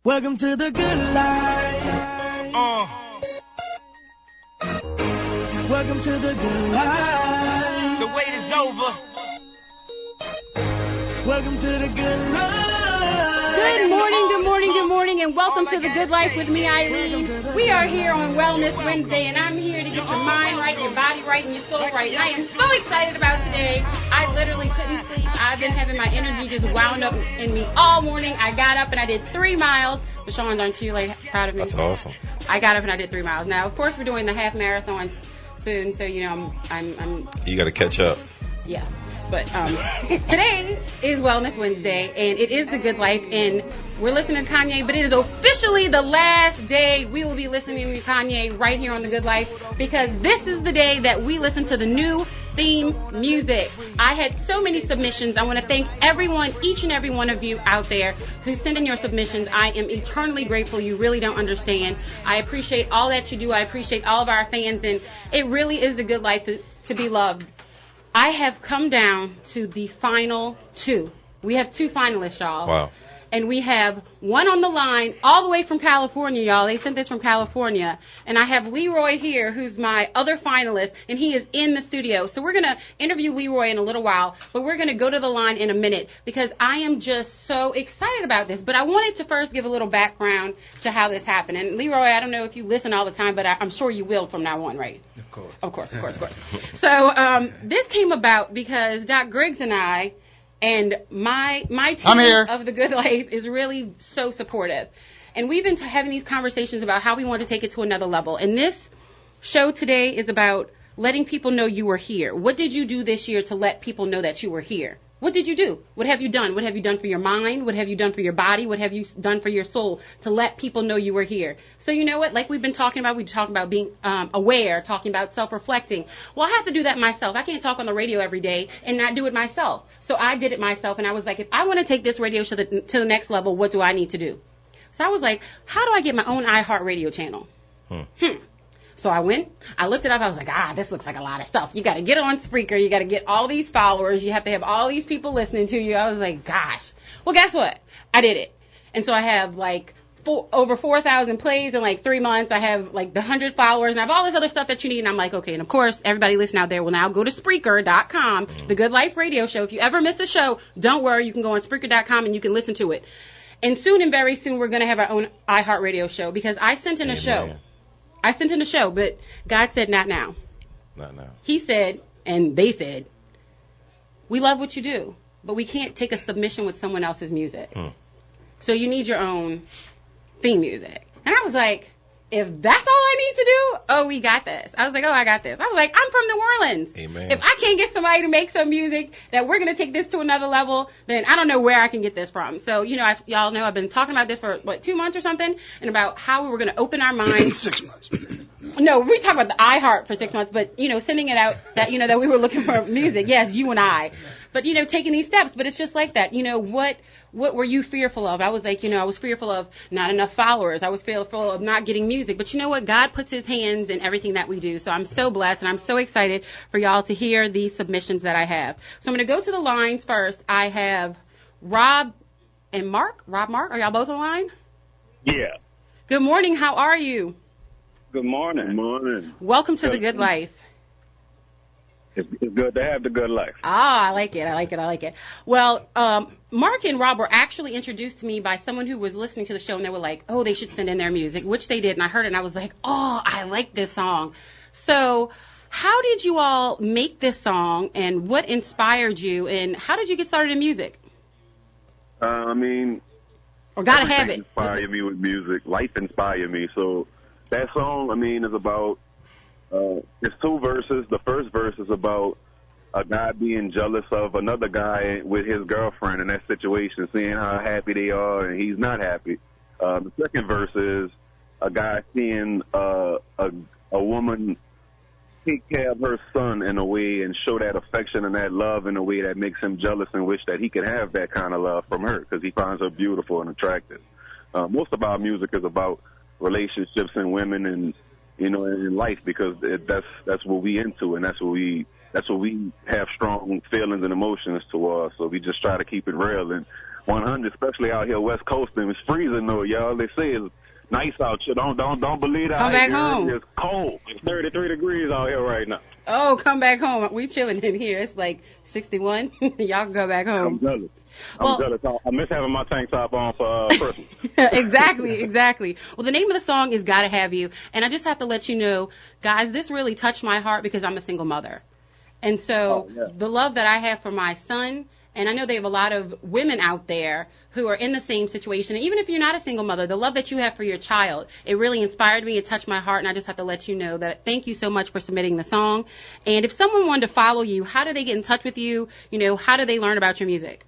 Welcome to the good life. Welcome to the good life. The wait is over. Welcome to the good life. Good morning, good morning, good morning, and welcome to the Good Life with me, Eileen. We are here on Wellness Wednesday, and I'm here to get your mind right, your body right, and your soul right. And I am so excited about today. I literally couldn't sleep. I've been having my energy just wound up in me all morning. I got up and I did 3 miles. Bashawn, aren't you proud of me? That's awesome. I got up and I did 3 miles. Now, of course, we're doing the half marathon soon, so I'm. You got to catch up. Yeah. But today is Wellness Wednesday, and it is the Good Life, and we're listening to Kanye, but it is officially the last day we will be listening to Kanye right here on the Good Life, because this is the day that we listen to the new theme music. I had so many submissions. I want to thank everyone, each and every one of you out there who send in your submissions. I am eternally grateful. You really don't understand. I appreciate all that you do. I appreciate all of our fans, and it really is the Good Life to be loved. I have come down to the final 2. We have 2 finalists, y'all. Wow. And we have one on the line all the way from California, y'all. They sent this from California. And I have Leroy here, who's my other finalist, and he is in the studio. So we're going to interview Leroy in a little while, but we're going to go to the line in a minute because I am just so excited about this. But I wanted to first give a little background to how this happened. And Leroy, I don't know if you listen all the time, but I'm sure you will from now on, right? Of course. So this came about because Doc Griggs and I and my team of the Good Life is really so supportive. And we've been having these conversations about how we want to take it to another level. And this show today is about letting people know you were here. What did you do this year to let people know that you were here? What did you do? What have you done? What have you done for your mind? What have you done for your body? What have you done for your soul to let people know you were here? So you know what? Like we've been talking about, we talk about being aware, talking about self-reflecting. Well, I have to do that myself. I can't talk on the radio every day and not do it myself. So I did it myself, and I was like, if I want to take this radio show to the next level, what do I need to do? So I was like, how do I get my own iHeartRadio channel? So I went, I looked it up, I was like, this looks like a lot of stuff. You got to get on Spreaker, you got to get all these followers, you have to have all these people listening to you. I was like, gosh. Well, guess what? I did it. And so I have over 4,000 plays in 3 months. I have the 100 followers, and I have all this other stuff that you need. And I'm like, okay. And of course, everybody listening out there will now go to Spreaker.com, the Good Life Radio Show. If you ever miss a show, don't worry. You can go on Spreaker.com and you can listen to it. And soon and very soon, we're going to have our own iHeartRadio show because I sent in a show. I sent in a show, but God said, not now. Not now. He said, and they said, we love what you do, but we can't take a submission with someone else's music. So you need your own theme music. And I was like, if that's all I need to do, oh, we got this. I was like, oh, I got this. I was like, I'm from New Orleans. Amen. If I can't get somebody to make some music that we're going to take this to another level, then I don't know where I can get this from. So, y'all know I've been talking about this for, 2 months or something, and about how we were going to open our minds. 6 months. No, we talked about the iHeart for 6 months, but, sending it out that, that we were looking for music. Yes, you and I. But, taking these steps. But it's just like that. What were you fearful of? I was like, I was fearful of not enough followers. I was fearful of not getting music. But you know what? God puts his hands in everything that we do. So I'm so blessed, and I'm so excited for y'all to hear these submissions that I have. So I'm going to go to the lines first. I have Rob and Mark. Rob, Mark, are y'all both on the line? Yeah. Good morning. How are you? Good morning. Good morning. Welcome to the Good Life. It's good to have the good life. I like it. Well, Mark and Rob were actually introduced to me by someone who was listening to the show, and they were like, oh, they should send in their music, which they did, and I heard it, and I was like, oh, I like this song. So how did you all make this song, and what inspired you, and how did you get started in music? Or gotta have it. Inspired me with music. Life inspired me. So that song, is about, it's 2 verses. The first verse is about a guy being jealous of another guy with his girlfriend in that situation, seeing how happy they are and he's not happy. The second verse is a guy seeing a woman take care of her son in a way and show that affection and that love in a way that makes him jealous and wish that he could have that kind of love from her because he finds her beautiful and attractive. Most of our music is about relationships and women and in life because that's what we into and that's what we have strong feelings and emotions towards. So we just try to keep it real. And 100, especially out here West Coast, and it's freezing though, y'all. They say it's nice out here. Don't believe that. Come back home. It's cold. It's 33 degrees out here right now. Oh, come back home. We chilling in here. It's like 61. Y'all can go back I'm home. jealous. Well- I'm jealous. I miss having my tank top on for Christmas. Exactly. Well, the name of the song is Gotta Have You. And I just have to let you know, guys, this really touched my heart because I'm a single mother. And so the love that I have for my son, and I know they have a lot of women out there who are in the same situation. And even if you're not a single mother, the love that you have for your child, it really inspired me. It touched my heart. And I just have to let you know that thank you so much for submitting the song. And if someone wanted to follow you, how do they get in touch with you? You know, how do they learn about your music?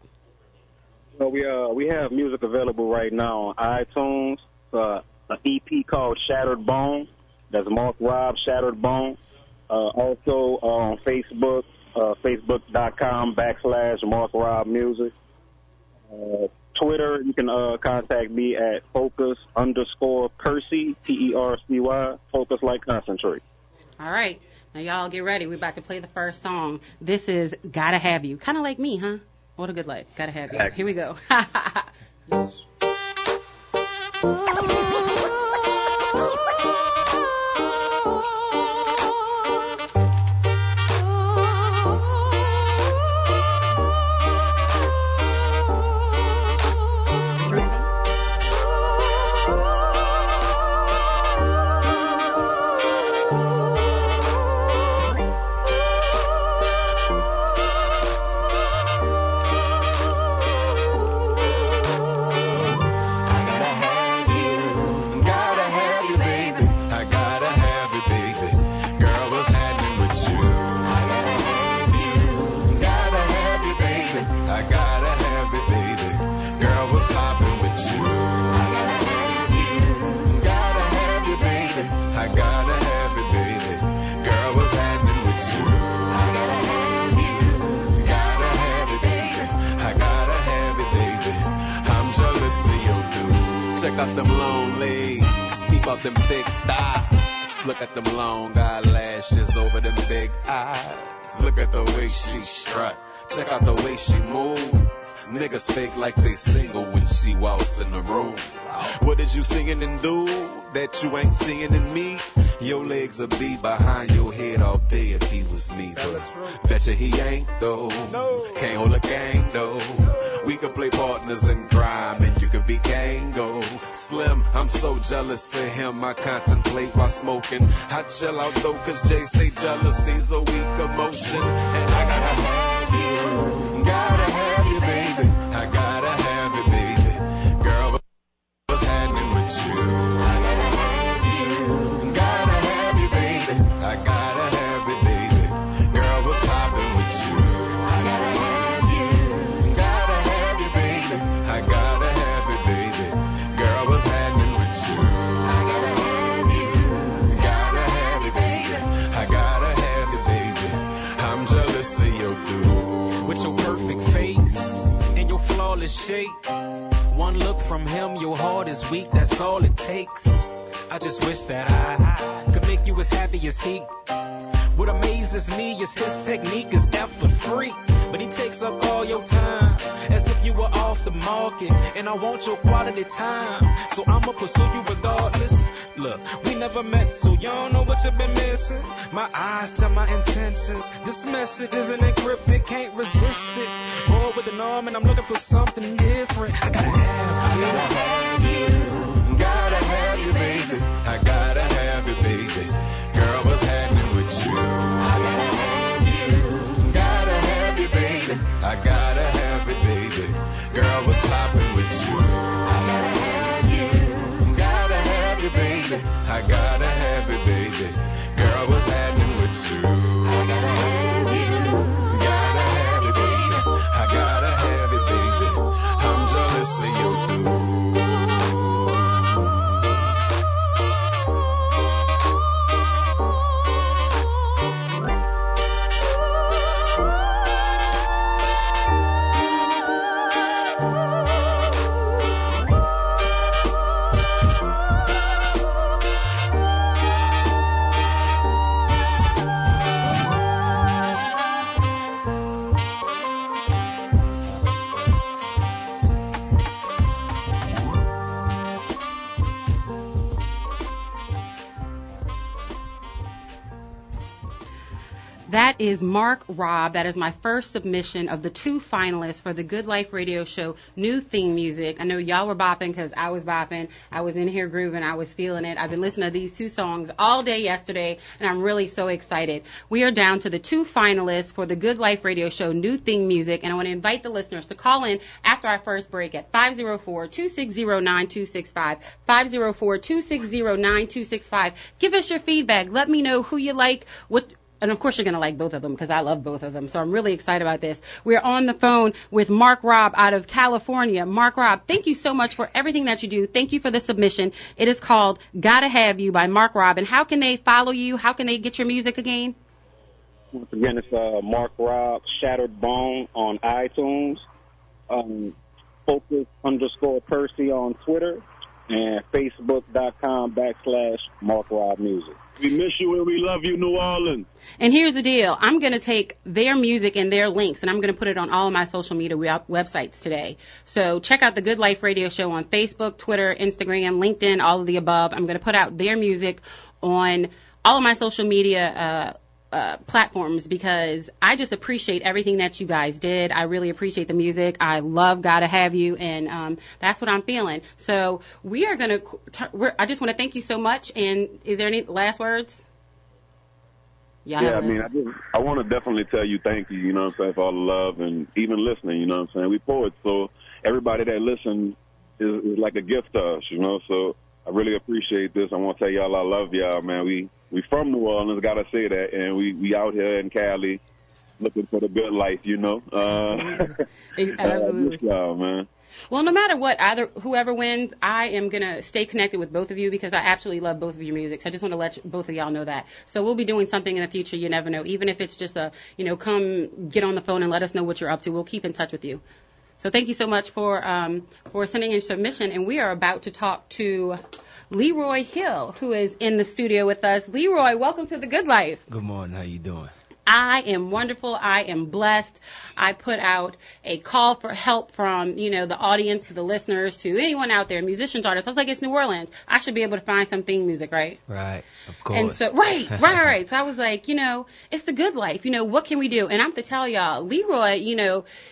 So we have music available right now on iTunes. An EP called Shattered Bone. That's Mark Rob Shattered Bone. Also on Facebook, facebook.com/Mark Rob Music. Twitter, you can contact me at focus_Percy, Percy, focus like concentrate. All right. Now, y'all get ready. We're about to play the first song. This is Gotta Have You. Kind of like me, huh? What a good life. Gotta have you. Here we go. Yes. Check out them long legs, peep out them thick thighs. Look at them long eyelashes over them big eyes. Look at the way she strut. Check out the way she move. Niggas fake like they single when she walks in the room. What is you singing and do that you ain't seeing in me? Your legs will be behind your head all day if he was me, but betcha he ain't though. Can't hold a gang though. We could play partners in crime and you could be Kango. Slim, I'm so jealous of him, I contemplate while smoking. I chill out though, cause Jay say jealousy's a weak emotion. And I gotta have you, baby. I gotta have you, baby. Girl, what's happening with you? I gotta have you, baby. I gotta have you, baby. Girl, what's poppin' with you? I gotta have you, baby. I gotta have you, baby. Girl, what's happening with you? I gotta have you, baby. I gotta have you, baby. I'm jealous of your dude. With your perfect face and your flawless shape, one look from him, your heart is weak, that's all it takes. I just wish that I could make you as happy as he. What amazes me is his technique is effort free, but he takes up all your time as if you were off the market, and I want your quality time, so I'ma pursue you regardless. Look, we never met, so you don't know what you've been missing. My eyes tell my intentions. This message isn't encrypted, can't resist it. Boy with an arm and I'm looking for something different. I gotta have you. Gotta have you, baby. I gotta have you, baby. Girl, what's happening with you? I gotta have you, baby. I gotta have you, baby. Girl, what's poppin' with you? I gotta have you, baby. I gotta have you, baby. Girl, what's happening with you? I gotta have you, baby. I gotta have you, baby. I'm jealous of your dude. That is Mark Robb. That is my first submission of the 2 finalists for the Good Life Radio Show new theme music. I know y'all were bopping because I was bopping. I was in here grooving. I was feeling it. I've been listening to these 2 songs all day yesterday, and I'm really so excited. We are down to the 2 finalists for the Good Life Radio Show new theme music, and I want to invite the listeners to call in after our first break at 504-260-9265, 504-260-9265. Give us your feedback. Let me know who you like, and of course you're going to like both of them because I love both of them. So I'm really excited about this. We're on the phone with Mark Robb out of California. Mark Robb, thank you so much for everything that you do. Thank you for the submission. It is called Gotta Have You by Mark Robb. And how can they follow you? How can they get your music again? Once again, it's Mark Robb, Shattered Bone on iTunes, Focus_Percy on Twitter, and Facebook.com/Mark Robb Music. We miss you and we love you, New Orleans. And here's the deal. I'm going to take their music and their links, and I'm going to put it on all of my social media websites today. So check out the Good Life Radio Show on Facebook, Twitter, Instagram, LinkedIn, all of the above. I'm going to put out their music on all of my social media platforms because I just appreciate everything that you guys did. I really appreciate the music. I love Gotta Have You, and that's what I'm feeling. So we are going to, I just want to thank you so much. And is there any last words? Yeah, I mean, I want to definitely tell you thank you, you know what I'm saying, for all the love and even listening, you know what I'm saying. We poets, so everybody that listens is like a gift to us, you know, so I really appreciate this. I want to tell y'all I love y'all, man. We from New Orleans, gotta say that, and we out here in Cali looking for the good life, you know. Absolutely. I miss y'all, man. Well, no matter what, whoever wins, I am going to stay connected with both of you because I absolutely love both of your music. So I just want to let both of y'all know that. So we'll be doing something in the future. You never know. Even if it's just come get on the phone and let us know what you're up to. We'll keep in touch with you. So thank you so much for sending in submission. And we are about to talk to Leroy Hill, who is in the studio with us. Leroy, welcome to The Good Life. Good morning. How you doing? I am wonderful. I am blessed. I put out a call for help from, the audience, to the listeners, to anyone out there, musicians, artists. I was like, it's New Orleans. I should be able to find some theme music, right? Right. Of course. And so, right. So I was like, it's the good life. What can we do? And I have to tell y'all, Leroy,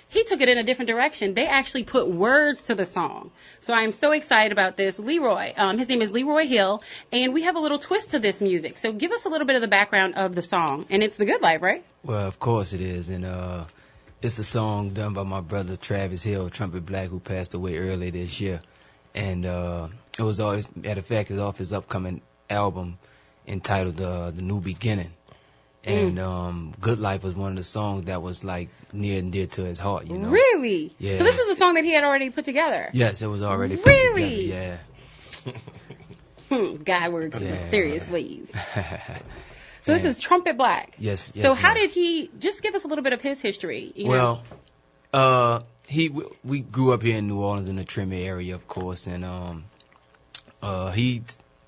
he took it in a different direction. They actually put words to the song. So I am so excited about this. Leroy, his name is Leroy Hill, and we have a little twist to this music. So give us a little bit of the background of the song. And it's the good life, right? Well, of course it is. And it's a song done by my brother Travis Hill, Trumpet Black, who passed away earlier this year. And it was always, matter of fact, it's off his upcoming album entitled The New Beginning. And Good Life was one of the songs that was like near and dear to his heart, you know. Really? Yeah. So this was a song that he had already put together? Yes, it was already put really? together. Yeah. God works in mysterious ways. So this is Trumpet Black. Yes. So how did he, just give us a little bit of his history. Well, we grew up here in New Orleans in the Tremé area, of course, and he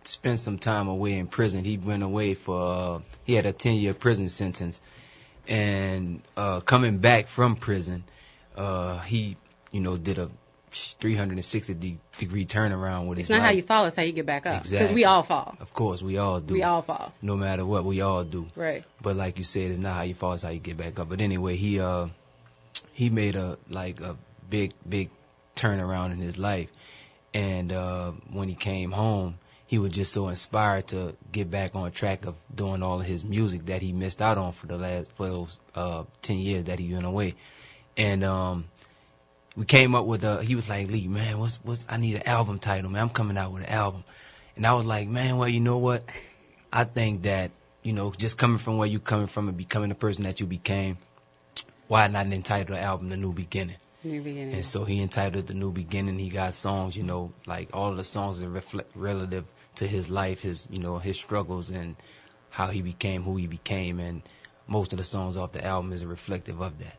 spent some time away in prison. He went away he had a 10-year prison sentence, and coming back from prison, he, did a 360-degree turnaround with his life. It's not how you fall, it's how you get back up. Exactly. Because we all fall. Of course, we all do. We all fall. No matter what, we all do. Right. But like you said, it's not how you fall, it's how you get back up. But anyway, he made a big turnaround in his life. And when he came home, he was just so inspired to get back on track of doing all of his music that he missed out on for those 10 years that he went away. And we came up with he was like, Lee, man, I need an album title, man. I'm coming out with an album. And I was like, man, well, you know what? I think that, just coming from where you coming from and becoming the person that you became, why not entitle the album The New Beginning? New Beginning. And so he entitled The New Beginning. He got songs, like all of the songs are relative to his life, his struggles and how he became who he became. And most of the songs off the album is reflective of that.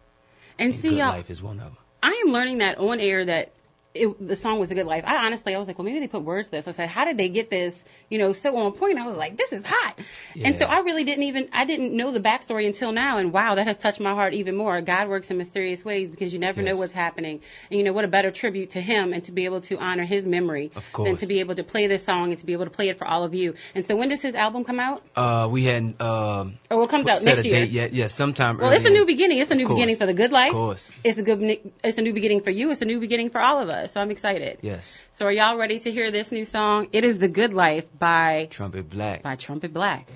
And see, Good Life is one of them. I am learning that on air that the song was A Good Life. I was like, well, maybe they put words to this. I said, how did they get this, so on point? I was like, this is hot. Yeah. And so I really didn't know the backstory until now. And wow, that has touched my heart even more. God works in mysterious ways because you never know what's happening. And what a better tribute to him and to be able to honor his memory than to be able to play this song and to be able to play it for all of you. And so when does his album come out? We hadn't, it comes out set next a year. date yet. Yeah, sometime Well, early it's a new beginning. It's a new course. beginning for The Good Life. Of course. It's a new beginning for you. It's a new beginning for all of us. So I'm excited. Yes. So are y'all ready to hear this new song? It is The Good Life by Trumpet Black. Trumpet Black.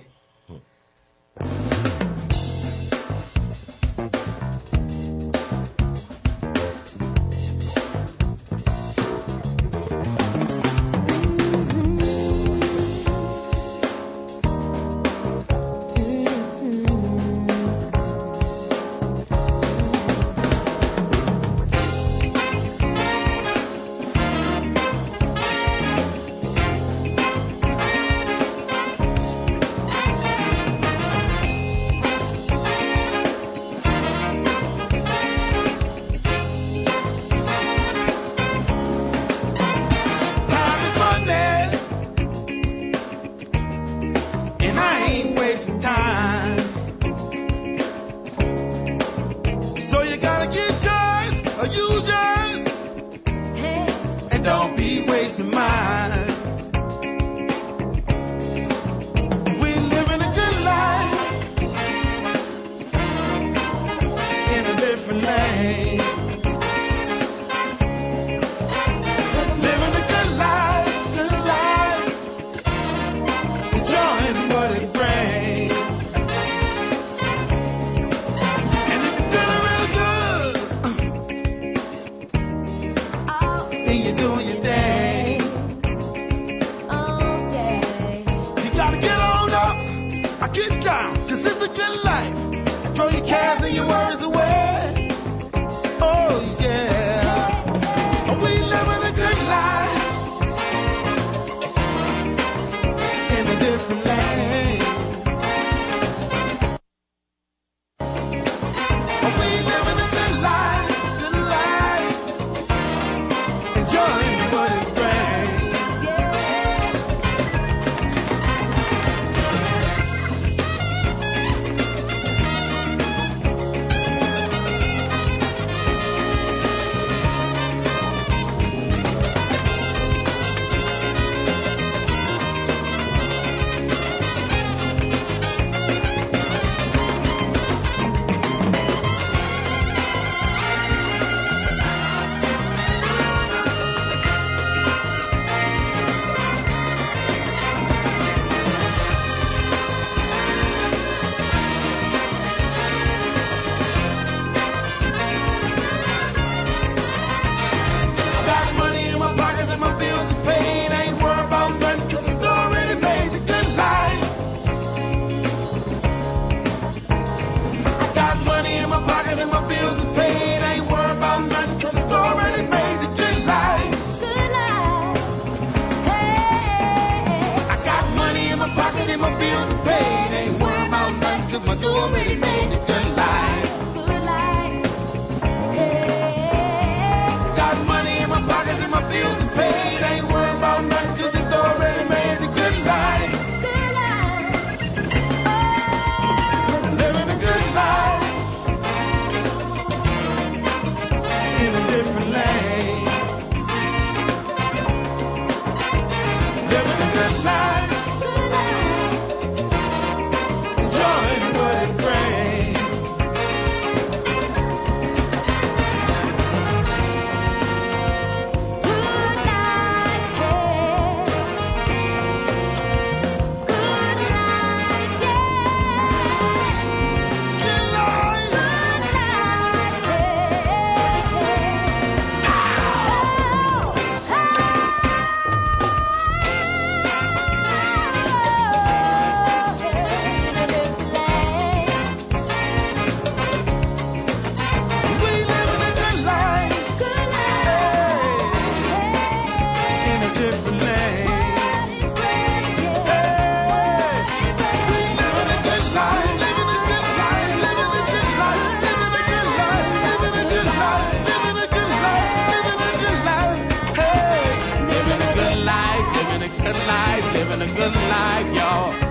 living a good life, y'all. In a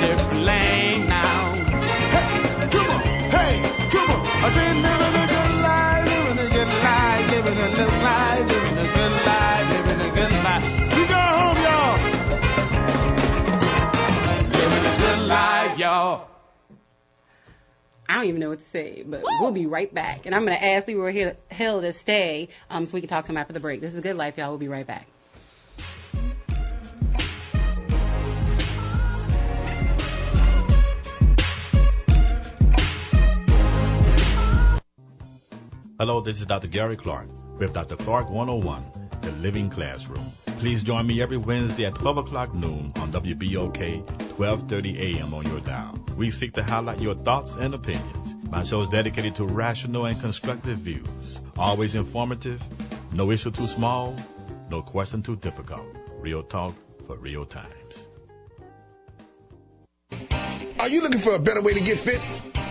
different lane now. Hey, come on, hey, come on. I said living a good life, living a good life, living a good life, living a good life, living a good life. We go home, y'all. Living a good life, y'all. I don't even know what to say, but we'll be right back. And I'm going to ask Leroy Hill to stay so we can talk to him after the break. This is Good Life, y'all. We'll be right back. Hello, this is Dr. Gary Clark with Dr. Clark 101, The Living Classroom. Please join me every Wednesday at 12 o'clock noon on WBOK, 1230 a.m. on your dial. We seek to highlight your thoughts and opinions. My show is dedicated to rational and constructive views. Always informative, no issue too small, no question too difficult. Real talk for real times. Are you looking for a better way to get fit?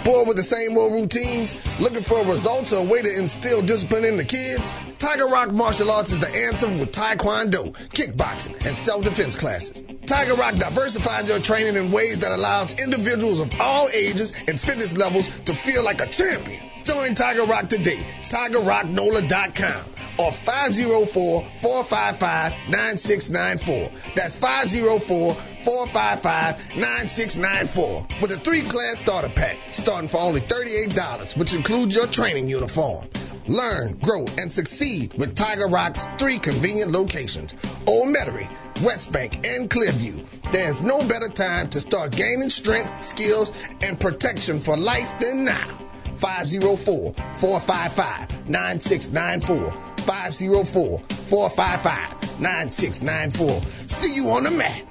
Bored with the same old routines? Looking for results or a way to instill discipline in the kids? Tiger Rock Martial Arts is the answer with Taekwondo, kickboxing, and self-defense classes. Tiger Rock diversifies your training in ways that allows individuals of all ages and fitness levels to feel like a champion. Join Tiger Rock today. TigerRockNola.com or 504-455-9694. That's 504-455-9694 with a 3-class starter pack starting for only $38, which includes your training uniform. Learn, grow, and succeed with Tiger Rock's 3 convenient locations: Old Metairie, West Bank, and Clearview. There's no better time to start gaining strength, skills, and protection for life than now. 504-455-9694. 504-455-9694. See you on the mat.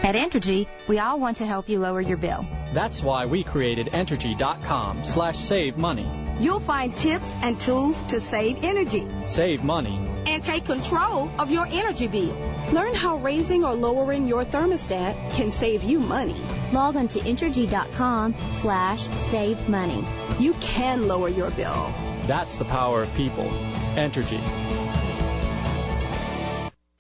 At Entergy, we all want to help you lower your bill. That's why we created Entergy.com/save money. You'll find tips and tools to save energy. Save money. And take control of your energy bill. Learn how raising or lowering your thermostat can save you money. Log on to Entergy.com/save money. You can lower your bill. That's the power of people. Entergy.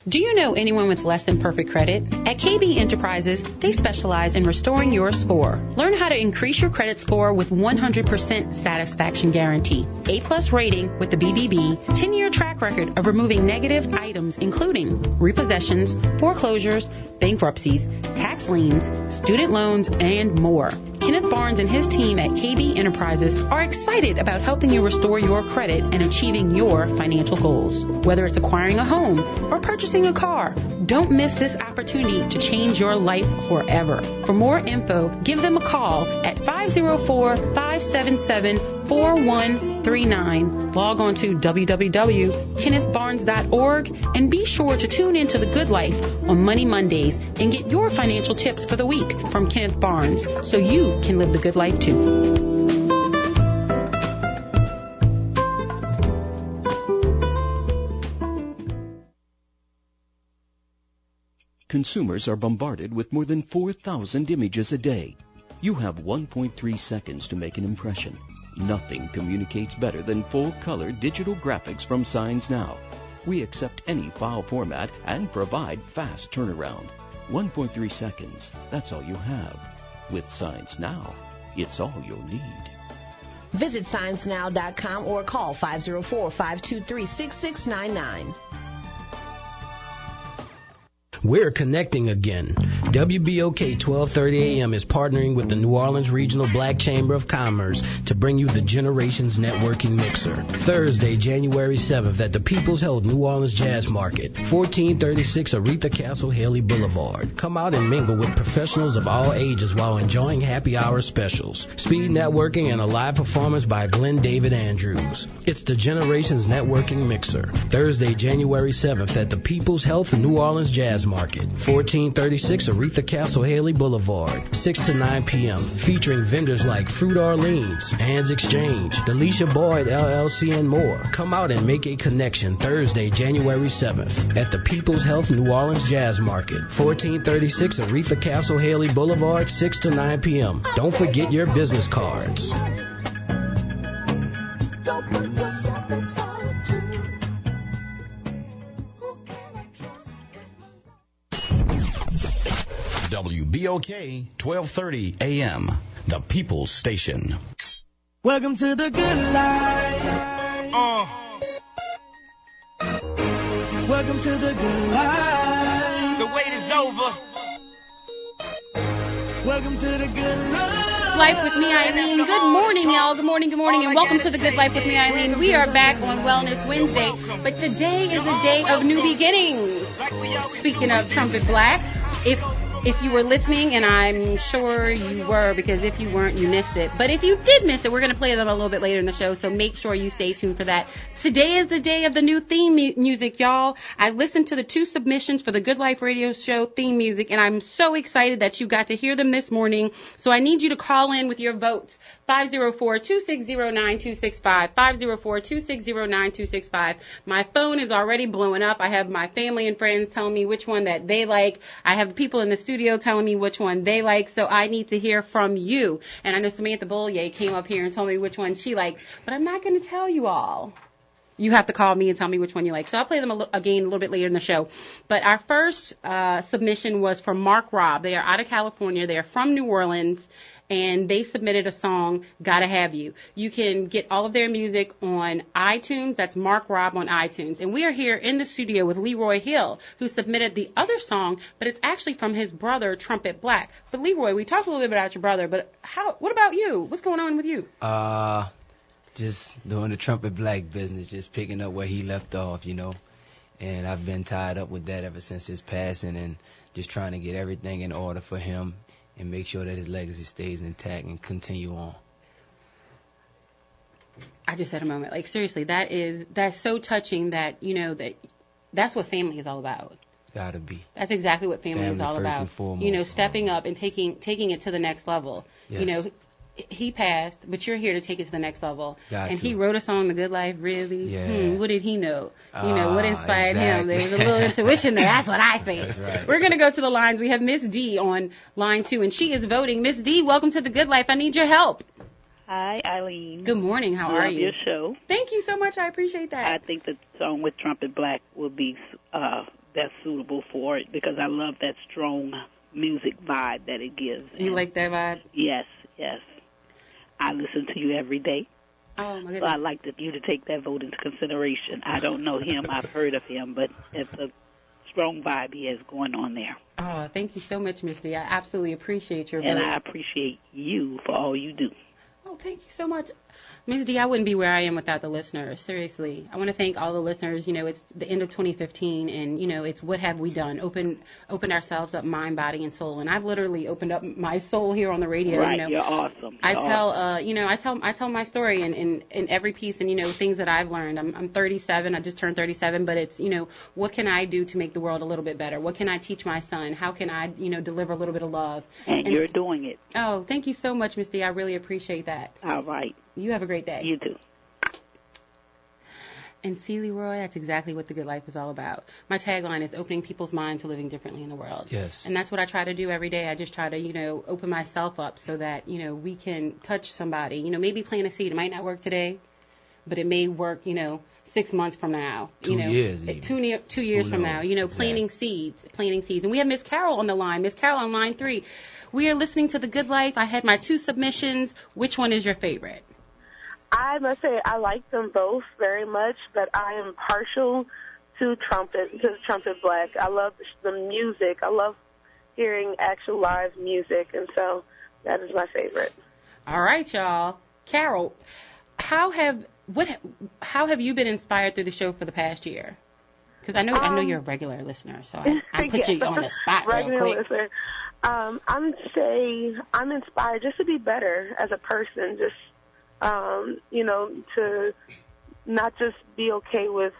Do you know anyone with less than perfect credit? At KB Enterprises, they specialize in restoring your score. Learn how to increase your credit score with 100% satisfaction guarantee. A+ rating with the BBB, 10-year track record of removing negative items including repossessions, foreclosures, bankruptcies, tax liens, student loans, and more. Kenneth Barnes and his team at KB Enterprises are excited about helping you restore your credit and achieving your financial goals. Whether it's acquiring a home or purchasing a car, don't miss this opportunity to change your life forever. For more info, give them a call at 504-577-4139. Log on to www.kennethbarnes.org and be sure to tune in to The Good Life on Money Mondays and get your financial tips for the week from Kenneth Barnes so you can live the good life too. Consumers are bombarded with more than 4,000 images a day. You have 1.3 seconds to make an impression. Nothing communicates better than full-color digital graphics from Signs Now. We accept any file format and provide fast turnaround. 1.3 seconds, that's all you have. With Signs Now, it's all you'll need. Visit SignsNow.com or call 504-523-6699. We're connecting again. WBOK 1230 AM is partnering with the New Orleans Regional Black Chamber of Commerce to bring you the Generations Networking Mixer. Thursday, January 7th at the People's Health New Orleans Jazz Market, 1436 Aretha Castle Haley Boulevard. Come out and mingle with professionals of all ages while enjoying happy hour specials, speed networking, and a live performance by Glenn David Andrews. It's the Generations Networking Mixer. Thursday, January 7th at the People's Health New Orleans Jazz Market, 1436 Aretha Castle Haley Boulevard, 6 to 9 p.m. Featuring vendors like Fruit Orleans, Hands Exchange, Delisha Boyd LLC, and more. Come out and make a connection Thursday, January 7th at the People's Health New Orleans Jazz Market, 1436 Aretha Castle Haley Boulevard, 6 to 9 p.m. Don't forget your business cards. Put yourself in solitude. WBOK 1230 AM, the People's Station. Welcome to the good life. Welcome to the good life. The wait is over. Welcome to the good life. Life with me, Eileen. Good morning, y'all. Good morning, and welcome to the Good Life with me, Eileen. We are back on Wellness Wednesday, but today is a day of new beginnings. Speaking of Trumpet Black, if you were listening, and I'm sure you were, because if you weren't, you missed it. But if you did miss it, we're going to play them a little bit later in the show, so make sure you stay tuned for that. Today is the day of the new theme music, y'all. I listened to the 2 submissions for the Good Life Radio Show theme music, and I'm so excited that you got to hear them this morning. So I need you to call in with your votes. 504-260-9265, 504-260-9265. My phone is already blowing up. I have my family and friends telling me which one that they like. I have people in the studio telling me which one they like, so I need to hear from you. And I know Samantha Bollier came up here and told me which one she liked, but I'm not going to tell you all. You have to call me and tell me which one you like. So I'll play them again a little bit later in the show. But our first submission was from Mark Robb. They are out of California. They are from New Orleans. And they submitted a song, Gotta Have You. You can get all of their music on iTunes. That's Mark Robb on iTunes. And we are here in the studio with Leroy Hill, who submitted the other song, but it's actually from his brother, Trumpet Black. But Leroy, we talked a little bit about your brother, but what about you? What's going on with you? Just doing the Trumpet Black business, just picking up where he left off, you know. And I've been tied up with that ever since his passing, and just trying to get everything in order for him and make sure that his legacy stays intact and continue on. I just had a moment. Like, seriously, that's so touching that, you know, that's what family is all about. Gotta be. That's exactly what family is all first about. and foremost. You know, stepping up and taking it to the next level. Yes. You know, he passed, but you're here to take it to the next level. Got and to. He wrote a song, The Good Life, really? Yeah. What did he know? You know, what inspired him? exactly. There was a little intuition there. That's what I think. That's right. We're going to go to the lines. We have Miss D on line 2, and she is voting. Miss D, welcome to The Good Life. I need your help. Hi, Eileen. Good morning. How are Love you? your show. Thank you so much. I appreciate that. I think the song with Trumpet Black will be best suitable for it because I love that strong music vibe that it gives. You like that vibe? Yes, yes. I listen to you every day. Oh, my goodness. So I'd like you to take that vote into consideration. I don't know him. I've heard of him, but it's a strong vibe he has going on there. Oh, thank you so much, Miss D. I absolutely appreciate your vote. And I appreciate you for all you do. Oh, thank you so much. Ms. D, I wouldn't be where I am without the listeners. Seriously. I want to thank all the listeners. You know, it's the end of 2015, and, you know, it's what have we done? Opened ourselves up, mind, body, and soul. And I've literally opened up my soul here on the radio. Right, you know, you're awesome. I tell my story in every piece, and, you know, things that I've learned. I'm 37. I just turned 37, but it's, you know, what can I do to make the world a little bit better? What can I teach my son? How can I, you know, deliver a little bit of love? And you're doing it. Oh, thank you so much, Miss D. I really appreciate that. All right. You have a great day. You too. And see, Leroy, that's exactly what the good life is all about. My tagline is opening people's minds to living differently in the world. Yes. And that's what I try to do every day. I just try to, you know, open myself up so that, you know, we can touch somebody. You know, maybe plant a seed. It might not work today, but it may work, you know, 6 months from now. 2 years even. 2 years from now. You know, planting seeds. And we have Miss Carol on the line. Miss Carol on line 3. We are listening to The Good Life. I had my 2 submissions. Which one is your favorite? I must say I like them both very much, but I am partial to Trumpet Black. I love the music. I love hearing actual live music, and so that is my favorite. All right, y'all. Carol, how have you been inspired through the show for the past year? Because I know you're a regular listener, so I put you on the spot real quick. Listener. I'm inspired just to be better as a person, just you know, to not just be okay with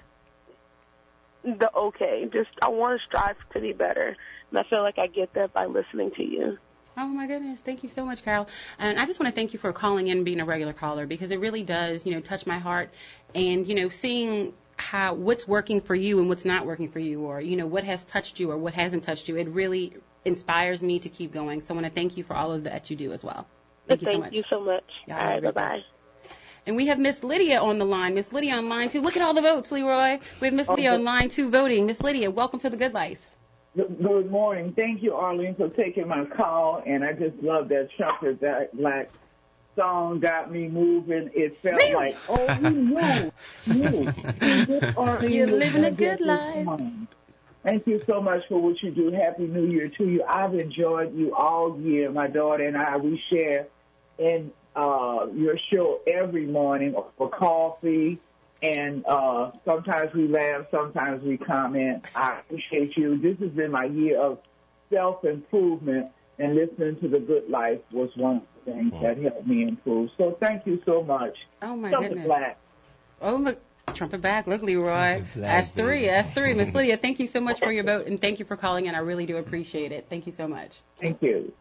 the okay. Just I want to strive to be better, and I feel like I get that by listening to you. Oh, my goodness. Thank you so much, Carol. And I just want to thank you for calling in and being a regular caller, because it really does, you know, touch my heart. And, you know, seeing what's working for you and what's not working for you, or, you know, what has touched you or what hasn't touched you, it really inspires me to keep going. So I want to thank you for all of that you do as well. Thank you so much. Thank you so much. All right, bye-bye. And we have Miss Lydia on the line. Miss Lydia on line 2. Look at all the votes, Leroy. We have Miss Lydia on line 2 voting. Miss Lydia, welcome to The Good Life. Good morning. Thank you, Arlene, for taking my call. And I just love that Trumpet Black song got me moving. It felt really? Like, oh, you. You're living a good life. Thank you so much for what you do. Happy New Year to you. I've enjoyed you all year. My daughter and I, we share in your show every morning for coffee. And sometimes we laugh, sometimes we comment. I appreciate you. This has been my year of self-improvement, and listening to The Good Life was one of the things that helped me improve. So thank you so much. Oh, my Trumpet goodness. Black. Oh, my. Trumpet Black. Look, Leroy. That's three. Miss Lydia, thank you so much for your vote, and thank you for calling in. I really do appreciate it. Thank you so much. Thank you.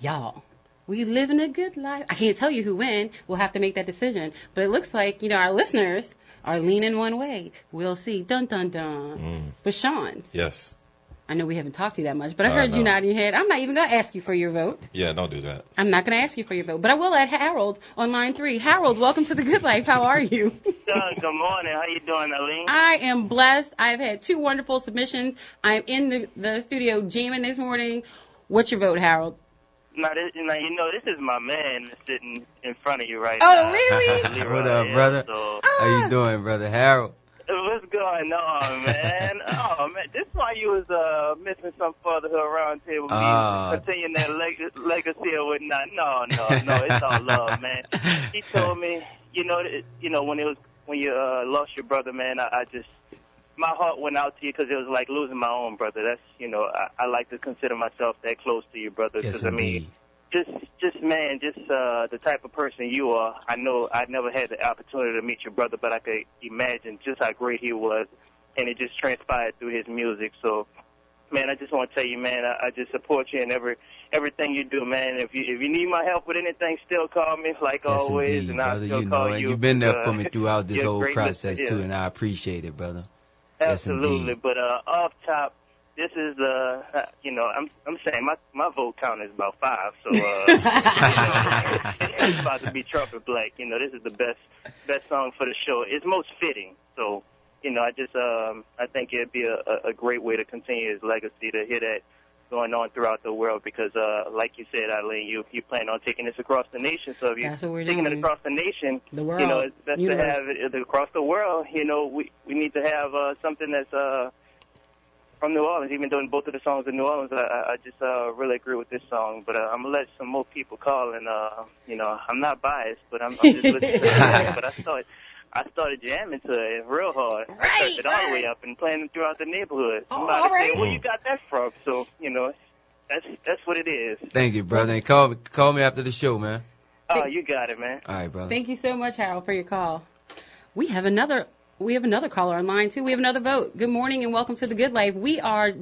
Y'all, we living a good life. I can't tell you who win. We'll have to make that decision. But it looks like, our listeners are leaning one way. We'll see. Dun, dun, dun. But Sean. Yes. I know we haven't talked to you that much, but I heard you nodding your head. I'm not even going to ask you for your vote. Yeah, don't do that. I'm not going to ask you for your vote, but I will add Harold on line 3. Harold, welcome to The Good Life. How are you? Good morning. How you doing, Aline? I am blessed. I've had 2 wonderful submissions. I'm in the studio jamming this morning. What's your vote, Harold? Now, this is my man that's sitting in front of you right now. Oh, really? What up, brother? How you doing, brother Harold? What's going on, man? Oh, man, this is why you was missing some fatherhood round table meetings, continuing that legacy or whatnot. No, it's all love, man. He told me, when you lost your brother, man, I just, my heart went out to you because it was like losing my own brother. That's, I like to consider myself that close to you, brother. Yes, Because, the type of person you are, I know I never had the opportunity to meet your brother, but I could imagine just how great he was, and it just transpired through his music. So, man, I just want to tell you, man, I just support you in everything you do, man. If you need my help with anything, still call me, like yes, always, indeed, and I'll brother, still call you. You've been there for me throughout this whole process, yeah. too, and I appreciate it, brother. Absolutely, yes, but off top, this is I'm saying my vote count is about 5, so it's about to be Trumpet Black. This is the best song for the show. It's most fitting, so I think it'd be a great way to continue his legacy, to hear that going on throughout the world, because like you said, Eileen, you plan on taking this across the nation. So if you're taking it across the nation, the world, it's best to have it across the world. We need to have something that's from New Orleans, even though both of the songs in New Orleans, I just really agree with this song. But I'm going to let some more people call, and, I'm not biased, but I'm just listening to it. But I started jamming to it real hard. I turned it all the way up and playing it throughout the neighborhood. Somebody said, where you got that from? So, that's what it is. Thank you, brother. And call me after the show, man. Oh, you got it, man. All right, brother. Thank you so much, Harold, for your call. We have another caller on line 2. We have another vote. Good morning and welcome to The Good Life. We are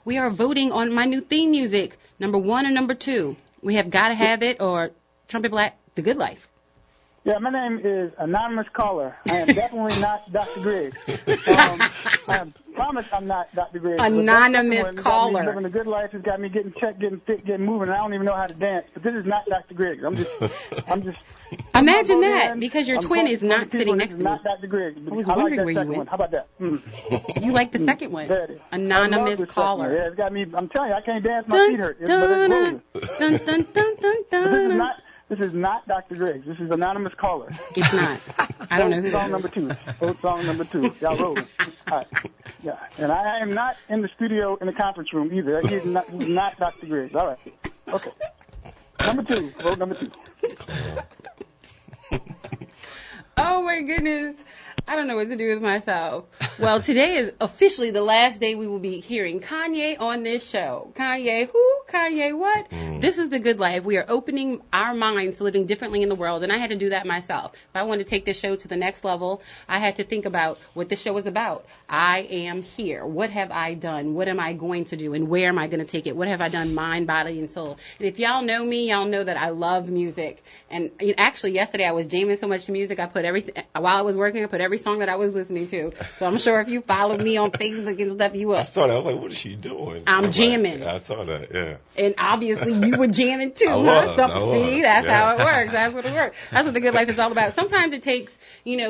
voting on my new theme music, number 1 and number 2. We have Gotta Have It or Trumpet Black, The Good Life. Yeah, my name is Anonymous Caller. I am definitely not Dr. Griggs. I promise I'm not Dr. Griggs. Anonymous Caller. Living a good life has got me getting checked, getting fit, getting moving. I don't even know how to dance. But this is not Dr. Griggs. I'm just. Imagine that, because your twin is not sitting next to me. Not Dr. Griggs. I was wondering where you went. How about that? You like the second one? Anonymous Caller. Yeah, it's got me. I'm telling you, I can't dance. My feet hurt. But it's groovy. This is not Dr. Griggs. This is Anonymous Caller. It's not. I don't know who. Song number 2. Song number 2. Y'all rolling. All right. Yeah. And I am not in the studio in the conference room either. He's not Dr. Griggs. All right. Okay. Number 2. Vote number 2. Oh, my goodness. I don't know what to do with myself. Well, today is officially the last day we will be hearing Kanye on this show. Kanye who? Kanye what? This is The Good Life. We are opening our minds to living differently in the world, and I had to do that myself. If I wanted to take this show to the next level, I had to think about what the show is about. I am here. What have I done? What am I going to do? And where am I going to take it? What have I done mind, body, and soul? And if y'all know me, y'all know that I love music. And actually, yesterday I was jamming so much to music, I put everything, while I was working, I put every song that I was listening to. So I'm sure if you follow me on Facebook and stuff, you will. I saw that. I was like, what is she doing? I'm jamming. I saw that, yeah. And obviously you were jamming too, I huh? was. See, that's how it works. That's what it works. That's what the good life is all about. Sometimes it takes,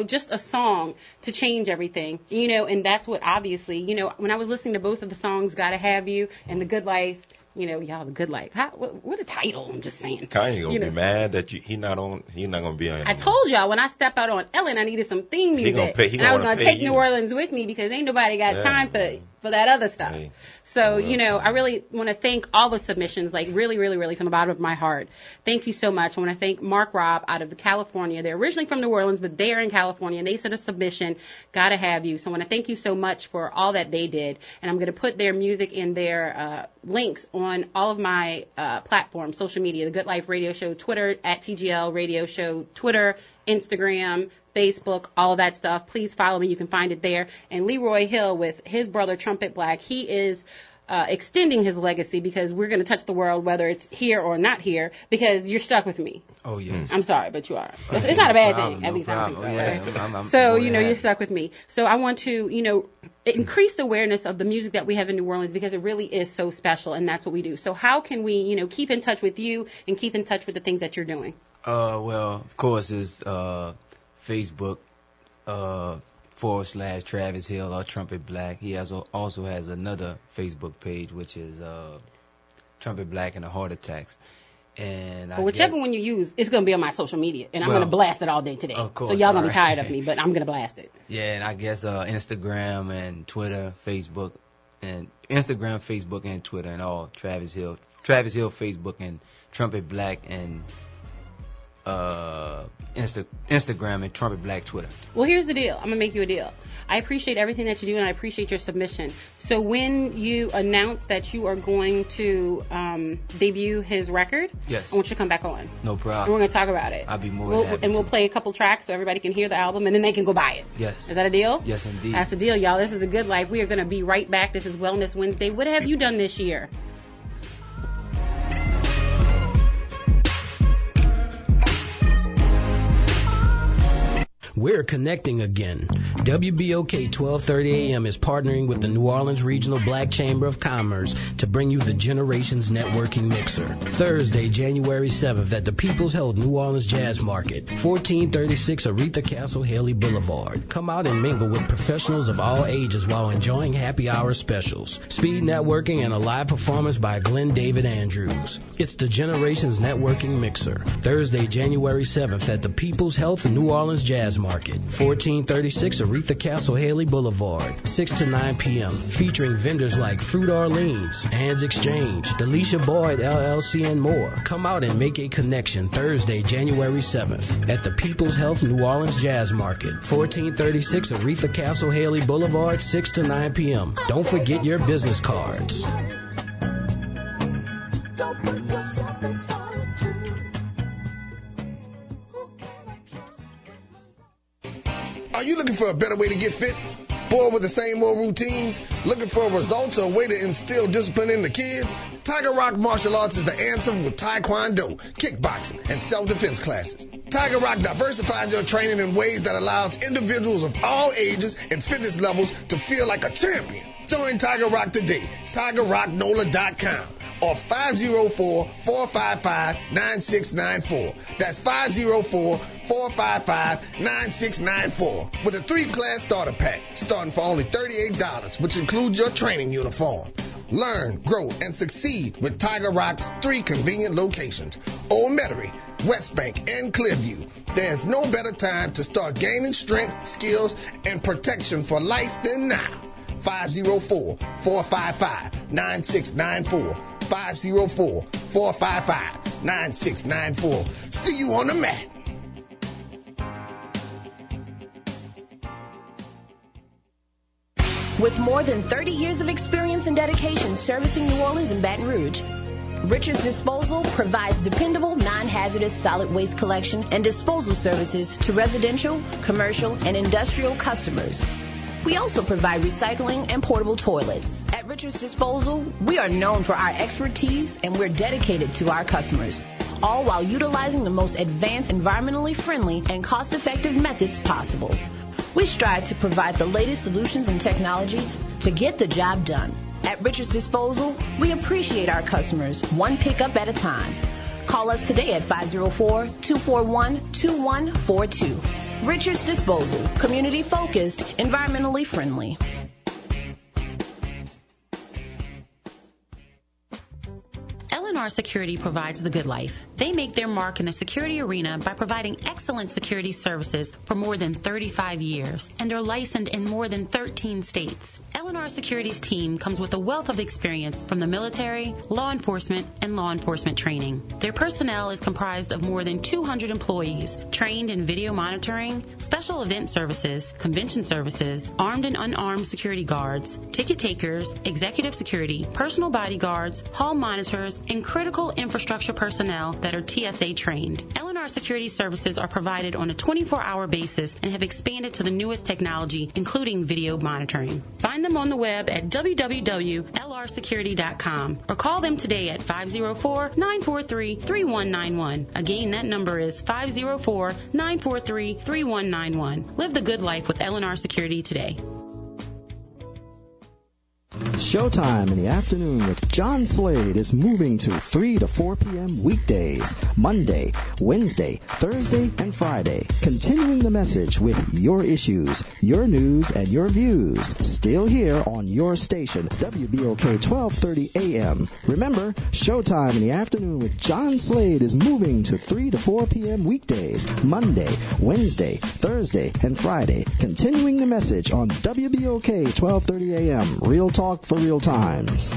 just a song to change everything, and that's what obviously, when I was listening to both of the songs, Gotta Have You and The Good Life, y'all, The Good Life. What a title, I'm just saying. Kanye gonna be mad that he not gonna be on. I told y'all when I step out on Ellen, I needed some theme music. He and I was gonna take you. New Orleans with me because ain't nobody got time for that other stuff. Hey. So, I really want to thank all the submissions, like really, really, really from the bottom of my heart. Thank you so much. I want to thank Mark Robb out of California. They're originally from New Orleans, but they're in California, and they sent a submission, Gotta Have You. So I want to thank you so much for all that they did. And I'm going to put their music and their links on all of my platforms, social media, The Good Life Radio Show, Twitter, at TGL Radio Show, Twitter, Instagram, Facebook, all of that stuff. Please follow me. You can find it there. And Leroy Hill with his brother Trumpet Black, he is extending his legacy because we're going to touch the world whether it's here or not here because you're stuck with me. Oh, yes. I'm sorry, but you are. It's not a bad thing. At least I don't think so. Yeah, right? So, you're stuck with me. So I want to, increase the awareness of the music that we have in New Orleans because it really is so special, and that's what we do. So how can we, keep in touch with you and keep in touch with the things that you're doing? Well, of course, it's Facebook / Travis Hill or Trumpet Black. He also has another Facebook page, which is Trumpet Black and the Heart Attacks. And whichever one you use, it's going to be on my social media, and I'm going to blast it all day today. Of course, so y'all going to be tired of me, but I'm going to blast it. Yeah, and I guess Instagram and Twitter, Facebook, and Instagram, Facebook, and Twitter, and all Travis Hill, Facebook, and Trumpet Black, and Instagram and Trumpet Black Twitter. Well, here's the deal. I'm going to make you a deal. I appreciate everything that you do, and I appreciate your submission. So when you announce that you are going to debut his record, yes, I want you to come back on. No problem. And we're going to talk about it. I'll be more than happy And we'll play a couple tracks so everybody can hear the album, and then they can go buy it. Yes. Is that a deal? Yes, indeed. That's a deal, y'all. This is The Good Life. We are going to be right back. This is Wellness Wednesday. What have you done this year? We're connecting again. WBOK 1230 AM is partnering with the New Orleans Regional Black Chamber of Commerce to bring you the Generations Networking Mixer. Thursday, January 7th at the People's Health New Orleans Jazz Market, 1436 Aretha Castle Haley Boulevard. Come out and mingle with professionals of all ages while enjoying happy hour specials, speed networking, and a live performance by Glenn David Andrews. It's the Generations Networking Mixer. Thursday, January 7th at the People's Health New Orleans Jazz Market, 1436 Aretha Castle Haley Boulevard, 6 to 9 p.m. Featuring vendors like Fruit Orleans, Hands Exchange, Delisha Boyd LLC, and more. Come out and make a connection Thursday, January 7th at the People's Health New Orleans Jazz Market, 1436 Aretha Castle Haley Boulevard, 6 to 9 p.m. Don't forget your business cards. Don't put yourself in solitude. Are you looking for a better way to get fit? Bored with the same old routines? Looking for results or a way to instill discipline in the kids? Tiger Rock Martial Arts is the answer with Taekwondo, kickboxing, and self-defense classes. Tiger Rock diversifies your training in ways that allows individuals of all ages and fitness levels to feel like a champion. Join Tiger Rock today. TigerRockNola.com or 504-455-9694. That's 504-455-9694 with a 3-class starter pack starting for only $38, which includes your training uniform. Learn, grow, and succeed with Tiger Rock's 3 convenient locations: Old Metairie, West Bank, and Clearview. There's no better time to start gaining strength, skills, and protection for life than now. 504-455-9694. 504-455-9694. See you on the mat. With more than 30 years of experience and dedication servicing New Orleans and Baton Rouge, Richards Disposal provides dependable, non-hazardous solid waste collection and disposal services to residential, commercial, and industrial customers. We also provide recycling and portable toilets. At Richards Disposal, we are known for our expertise and we're dedicated to our customers, all while utilizing the most advanced, environmentally friendly, and cost-effective methods possible. We strive to provide the latest solutions and technology to get the job done. At Richards Disposal, we appreciate our customers one pickup at a time. Call us today at 504-241-2142. Richards Disposal, community focused, environmentally friendly. L&R Security provides the good life. They make their mark in the security arena by providing excellent security services for more than 35 years, and are licensed in more than 13 states. L&R Security's team comes with a wealth of experience from the military, law enforcement, and law enforcement training. Their personnel is comprised of more than 200 employees, trained in video monitoring, special event services, convention services, armed and unarmed security guards, ticket takers, executive security, personal bodyguards, hall monitors, and critical infrastructure personnel that are TSA trained. L&R Security services are provided on a 24-hour basis and have expanded to the newest technology, including video monitoring. Find them on the web at www.lrsecurity.com or call them today at 504-943-3191. Again, that number is 504-943-3191. Live the good life with L&R Security today. Showtime in the afternoon with John Slade is moving to 3 to 4 p.m. weekdays, Monday, Wednesday, Thursday, and Friday. Continuing the message with your issues, your news, and your views. Still here on your station, WBOK 1230 AM. Remember, Showtime in the afternoon with John Slade is moving to 3 to 4 p.m. weekdays, Monday, Wednesday, Thursday, and Friday. Continuing the message on WBOK 1230 AM. Real talk for real times.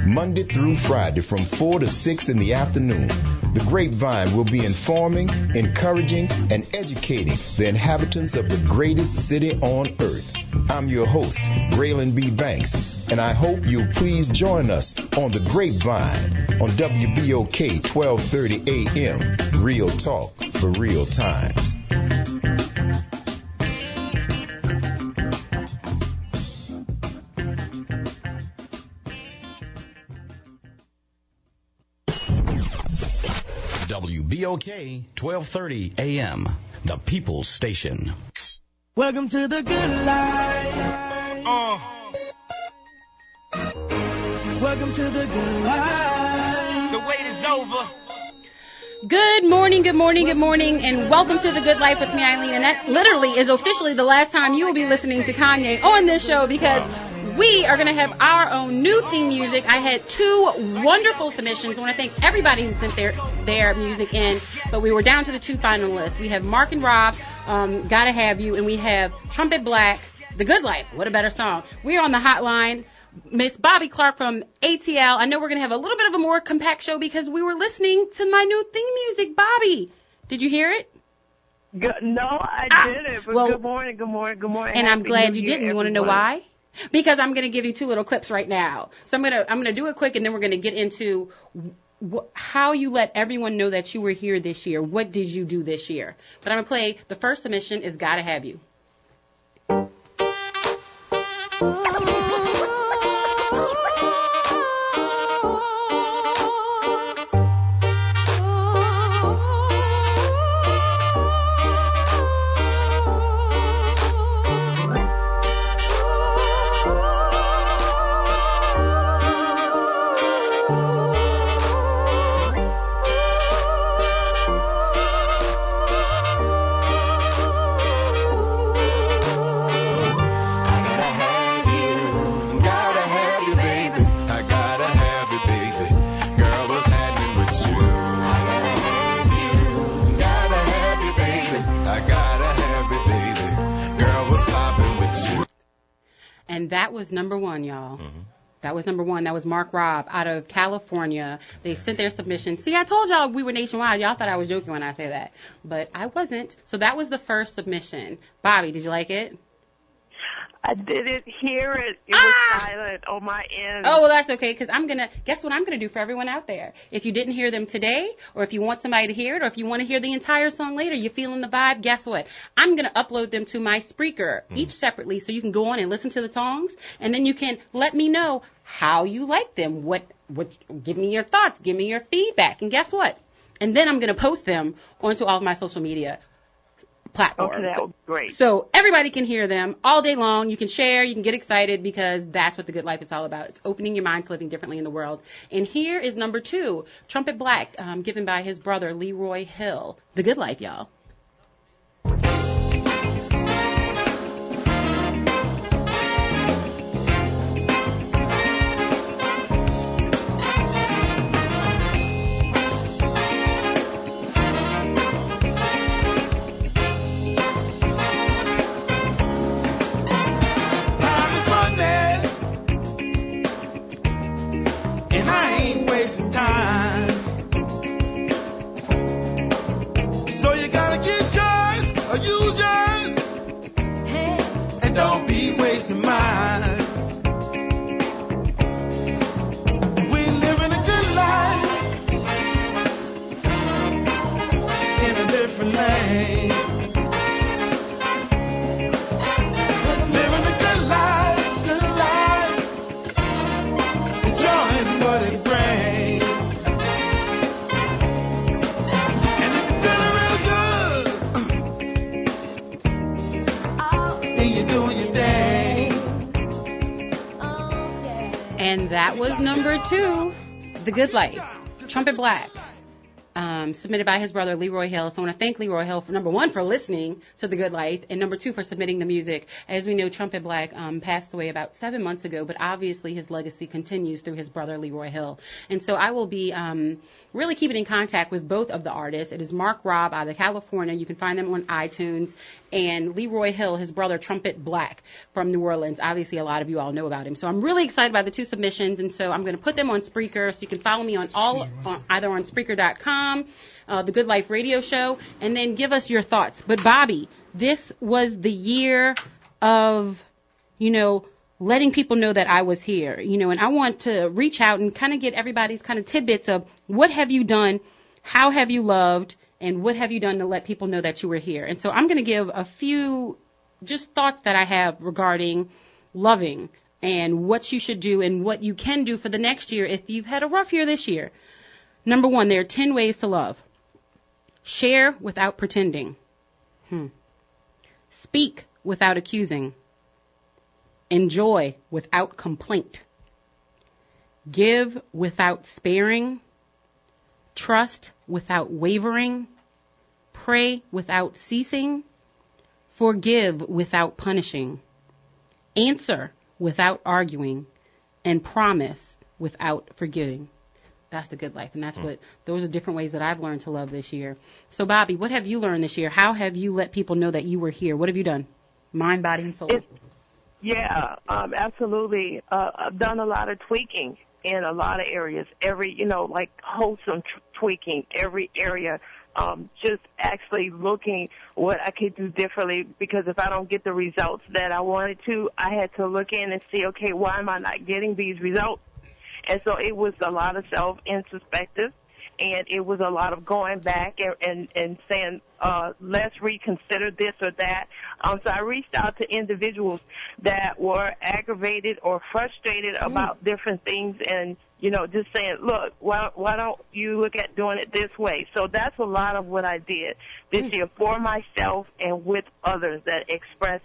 Monday through Friday from 4 to 6 in the afternoon, the Grapevine will be informing, encouraging, and educating the inhabitants of the greatest city on earth. I'm your host, Braylon B. Banks, and I hope you'll please join us on the Grapevine on WBOK 1230 AM. Real talk for real times. WBOK 1230 AM, the People's Station. Welcome to the good life. Welcome to the good life. The wait is over. Good morning, good morning, good morning, and welcome to The Good Life with me, Eileen. And that literally is officially the last time you will be listening to Kanye on this show, because we are going to have our own new theme music. I had two wonderful submissions. I want to thank everybody who sent their music in, but we were down to the two finalists. We have Mark and Rob, Gotta Have You, and we have Trumpet Black, The Good Life. What a better song. We're on the hotline. Miss Bobby Clark from ATL. I know we're going to have a little bit of a more compact show because we were listening to my new theme music. Bobby, did you hear it? No, I didn't. But well, good morning. And I'm glad you didn't. You want to know why? Because I'm going to give you two little clips right now. So I'm going to do it quick, and then we're going to get into how you let everyone know that you were here this year. What did you do this year? But I'm going to play the first submission is Gotta Have You. And that was number one, y'all. Mm-hmm. That was number one. That was Mark Robb out of California. They sent their submission. See, I told y'all we were nationwide. Y'all thought I was joking when I say that. But I wasn't. So that was the first submission. Bobby, did you like it? I didn't hear it. It was silent on my end. Oh, well, that's okay, because guess what I'm going to do for everyone out there? If you didn't hear them today, or if you want somebody to hear it, or if you want to hear the entire song later, you're feeling the vibe, guess what? I'm going to upload them to my Spreaker, each separately, so you can go on and listen to the songs, and then you can let me know how you like them. Give me your thoughts, give me your feedback, and guess what? And then I'm going to post them onto all of my social media platforms. Okay, that would be great. So everybody can hear them all day long. You can share, you can get excited, because that's what the good life is all about. It's opening your mind to living differently in the world. And here is number 2, Trumpet Black, given by his brother Leroy Hill. The Good Life, y'all. And I ain't wasting time. So you gotta get yours or use yours. And don't be wasting mine. We living a good life in a different lane. Living a good life, enjoying what it brings. And if you're feeling real good, and you're doing your thing. And that was number 2, The Good Life, Trumpet Black, submitted by his brother Leroy Hill. So I want to thank Leroy Hill for, number 1, for listening to The Good Life, and number 2, for submitting the music. As we know, Trumpet Black passed away about 7 months ago, but obviously his legacy continues through his brother Leroy Hill. And so I will be really keeping in contact with both of the artists. It is Mark Robb out of California. You can find them on iTunes. And Leroy Hill, his brother Trumpet Black from New Orleans. Obviously, a lot of you all know about him. So I'm really excited by the 2 submissions. And so I'm going to put them on Spreaker. So you can follow me on either on Spreaker.com, The Good Life Radio Show, and then give us your thoughts. But Bobby, this was the year of, letting people know that I was here, and I want to reach out and kind of get everybody's kind of tidbits of what have you done, how have you loved, and what have you done to let people know that you were here. And so I'm going to give a few just thoughts that I have regarding loving and what you should do and what you can do for the next year if you've had a rough year this year. Number 1, there are 10 ways to love. Share without pretending. Speak without accusing. Enjoy without complaint. Give without sparing. Trust without wavering. Pray without ceasing. Forgive without punishing. Answer without arguing. And promise without forgetting. That's the good life. And those are different ways that I've learned to love this year. So, Bobby, what have you learned this year? How have you let people know that you were here? What have you done? Mind, body, and soul. Yeah, absolutely. I've done a lot of tweaking in a lot of areas. Like wholesome tweaking, every area. Just actually looking what I could do differently, because if I don't get the results that I wanted to, I had to look in and see, okay, why am I not getting these results? And so it was a lot of self-introspective, and it was a lot of going back and saying, let's reconsider this or that. So I reached out to individuals that were aggravated or frustrated about different things, and, just saying, look, why don't you look at doing it this way? So that's a lot of what I did this year for myself and with others that express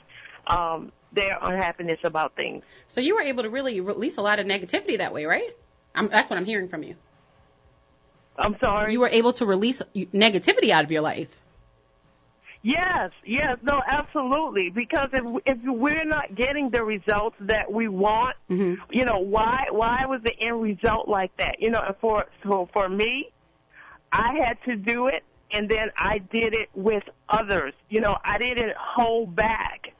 their unhappiness about things. So you were able to really release a lot of negativity that way, right? That's what I'm hearing from you. I'm sorry? You were able to release negativity out of your life. Yes, no, absolutely. Because if we're not getting the results that we want, why was the end result like that? And for me, I had to do it, and then I did it with others. I didn't hold back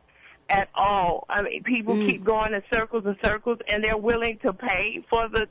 at all. I mean, people keep going in circles and circles, and they're willing to pay for the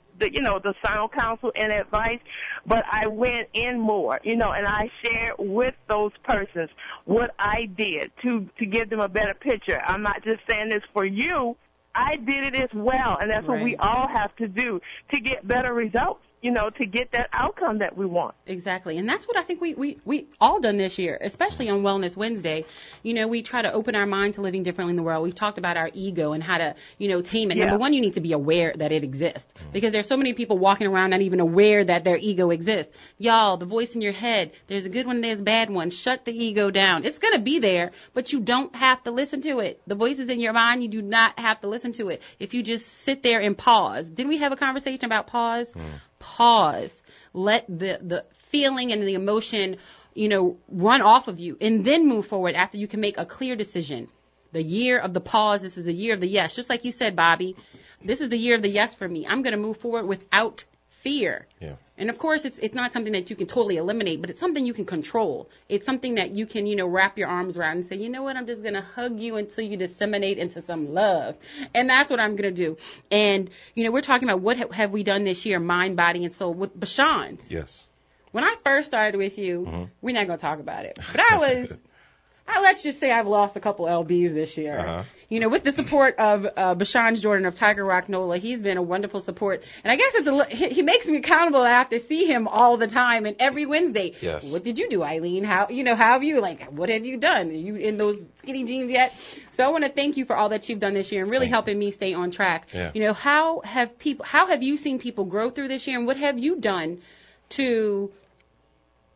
sound counsel and advice. But I went in more, and I shared with those persons what I did to give them a better picture. I'm not just saying this for you. I did it as well, and that's what we all have to do to get better results. to get that outcome that we want. Exactly. And that's what I think we all done this year, especially on Wellness Wednesday. We try to open our mind to living differently in the world. We've talked about our ego and how to, tame it. Yeah. Number one, you need to be aware that it exists, because there's so many people walking around not even aware that their ego exists. Y'all, the voice in your head, there's a good one, there's a bad one. Shut the ego down. It's going to be there, but you don't have to listen to it. The voices in your mind, you do not have to listen to it. If you just sit there and pause. Didn't we have a conversation about pause? Pause. Let the feeling and the emotion, run off of you, and then move forward after you can make a clear decision. The year of the pause. This is the year of the yes. Just like you said, Bobby, this is the year of the yes for me. I'm going to move forward without fear. Yeah. And of course, it's not something that you can totally eliminate, but it's something you can control. It's something that you can, wrap your arms around and say, you know what, I'm just going to hug you until you disseminate into some love. And that's what I'm going to do. And, we're talking about what have we done this year, mind, body, and soul, with Bashan's. Yes. When I first started with you, we're not going to talk about it, but let's just say I've lost a couple LBs this year. With the support of Bashan Jordan of Tiger Rock NOLA, he's been a wonderful support. And I guess he makes me accountable. I have to see him all the time and every Wednesday. Yes. What did you do, Eileen? How have you, what have you done? Are you in those skinny jeans yet? So I want to thank you for all that you've done this year and really helping me stay on track. Yeah. How have you seen people grow through this year, and what have you done to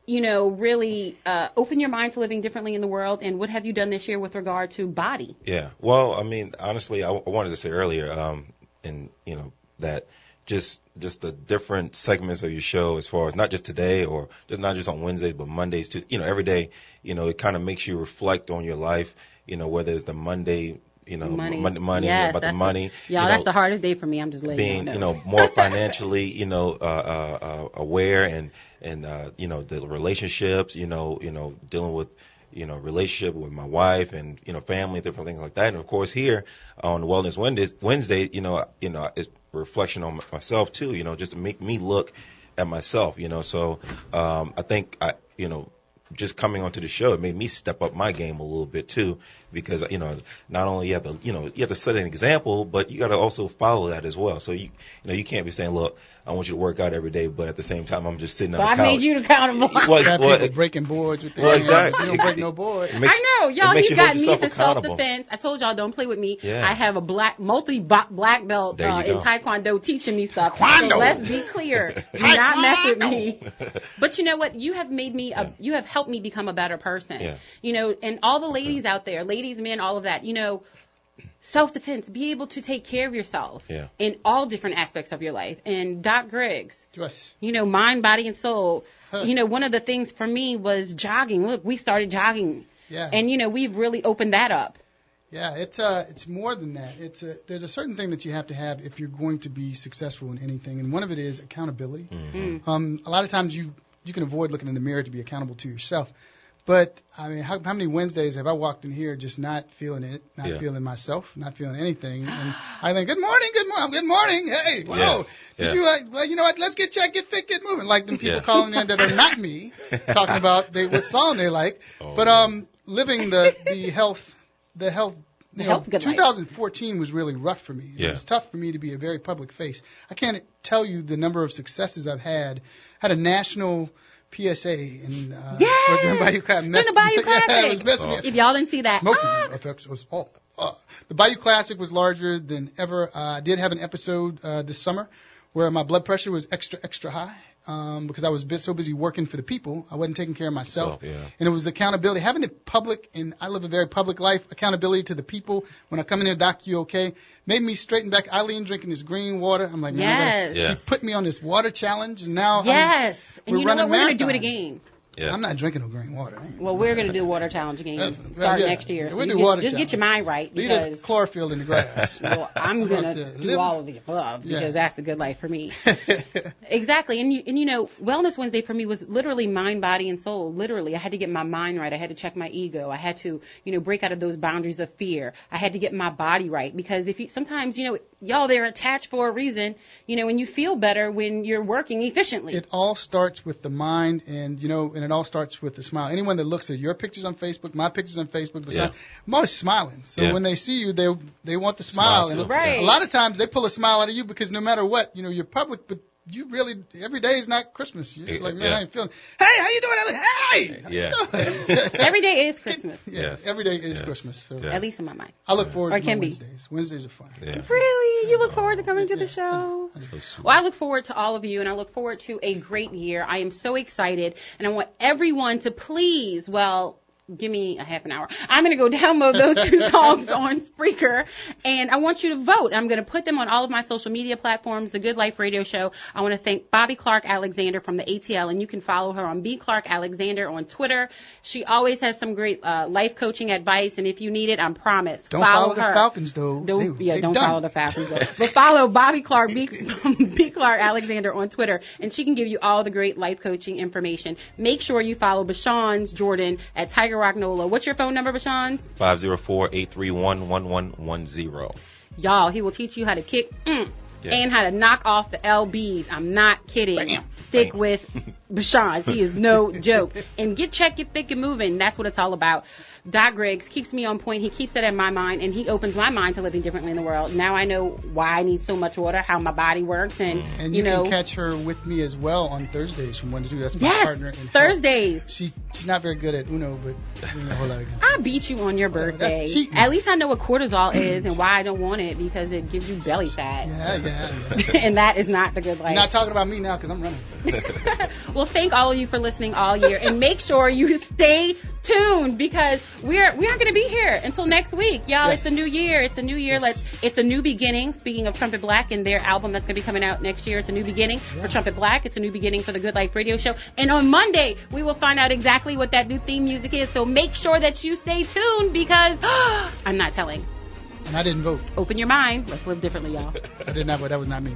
really open your mind to living differently in the world, and what have you done this year with regard to body? Yeah. Well, I mean, honestly, I wanted to say earlier, that just the different segments of your show, as far as not just today or just not just on Wednesdays, but Mondays too, every day, it kind of makes you reflect on your life, whether it's the Monday, money, yes, about the money. That's the hardest day for me. I'm just letting you know. More financially, aware and the relationships, dealing with, relationship with my wife and, family, different things like that. And of course here on the Wellness Wednesday, it's a reflection on myself too, just to make me look at myself, So, I think just coming onto the show, it made me step up my game a little bit too, because not only you have to set an example, but you got to also follow that as well. So you can't be saying, look, I want you to work out every day, but at the same time I'm just sitting on the couch. So I made you accountable. People breaking boards with things. Well, exactly. You don't break no board. I know, y'all. He's got me to accountable. self-defense. I told y'all, don't play with me. Yeah. I have a multi-black belt in Taekwondo teaching me stuff. Taekwondo. So let's be clear. Do not mess with me. But you know what? You have made me. You have helped me become a better person. Yeah. And all the ladies out there, ladies, men, all of that. Self-defense, be able to take care of yourself in all different aspects of your life. And Doc Griggs, yes. Mind, body, and soul. One of the things for me was jogging. Look, we started jogging. Yeah. And, we've really opened that up. Yeah, it's more than that. There's a certain thing that you have to have if you're going to be successful in anything, and one of it is accountability. Mm-hmm. A lot of times you can avoid looking in the mirror to be accountable to yourself. But, I mean, how many Wednesdays have I walked in here just not feeling it, not feeling myself, not feeling anything? And I think, good morning. Hey, whoa. Did you, you know what, let's get fit, get moving. Like them people calling in that are not me, talking about what song they like. Living the health, 2014 was really rough for me. It was tough for me to be a very public face. I can't tell you the number of successes I've had. Had a national PSA in the Bayou Classic. If y'all didn't see that. Smoking affects us all. The Bayou Classic was larger than ever. I did have an episode this summer where my blood pressure was extra high because I was so busy working for the people. I wasn't taking care of myself. And it was accountability. Having the public, and I live a very public life, accountability to the people. When I come in here, Doc, you okay? Made me straighten back. Eileen drinking this green water. I'm like, man, she put me on this water challenge, and now and you know what? We're going to do it again. I'm not drinking no green water. Well, we're going to do a water challenge again starting next year. So just get your mind right. Because chlorophyll in the grass. Well, I'm going to do all of the above because that's the good life for me. Exactly. And Wellness Wednesday for me was literally mind, body, and soul. Literally, I had to get my mind right. I had to check my ego. I had to, break out of those boundaries of fear. I had to get my body right because sometimes, y'all, they're attached for a reason, and you feel better when you're working efficiently. It all starts with the mind and it all starts with the smile. Anyone that looks at your pictures on Facebook, my pictures on Facebook, I'm always smiling. So when they see you, they want to smile. And a lot of times they pull a smile out of you because no matter what, you're public, but you really, every day is not Christmas. You're just like, man, Yeah. I ain't feeling. Hey, how you doing? I'm like, hey, how Yeah. you doing? Every day is Christmas. Yeah, Yes. every day is Yes. Christmas. So Yes. At least in my mind. I look forward Or to can my be. Wednesdays. Wednesdays are fun. Yeah. Really? You look forward to coming to the show? So sweet. Well, I look forward to all of you, and I look forward to a great year. I am so excited, and I want everyone to please, give me a half an hour. I'm going to go download those 2 songs on Spreaker, and I want you to vote. I'm going to put them on all of my social media platforms, The Good Life Radio Show. I want to thank Bobby Clark Alexander from the ATL, and you can follow her on B. Clark Alexander on Twitter. She always has some great life coaching advice, and if you need it, I promise. Don't follow her. the Falcons, though. Don't They follow the Falcons, though. But follow Bobby Clark, B. Clark Alexander on Twitter, and she can give you all the great life coaching information. Make sure you follow Bashan's Jordan at Tiger Rock NOLA. What's your phone number, Bashan's? 504-831-1110. Y'all, he will teach you how to kick and how to knock off the LBs. I'm not kidding. Bam. Stick with Bashan's. He is no joke. And get thick and moving. That's what it's all about. Doc Griggs keeps me on point. He keeps that in my mind, and he opens my mind to living differently in the world. Now I know why I need so much water, how my body works, and you can catch her with me as well on Thursdays from 1 to 2. That's my partner in Thursdays. health. She's not very good at Uno, but we know a whole lot of I beat you on your birthday. That's cheating. At least I know what cortisol is and why I don't want it, because it gives you belly fat. Yeah. And that is not the good life. You're not talking about me now because I'm running. Well, thank all of you for listening all year, and make sure you stay tuned, because we aren't going to be here until next week, y'all. Yes. It's a new year. It's a new year. Yes. It's a new beginning. Speaking of Trumpet Black and their album that's going to be coming out next year, it's a new beginning for Trumpet Black. It's a new beginning for the Good Life Radio Show. And on Monday, we will find out exactly what that new theme music is. So make sure that you stay tuned, because I'm not telling. And I didn't vote. Open your mind. Let's live differently, y'all. I did not vote. That was not me.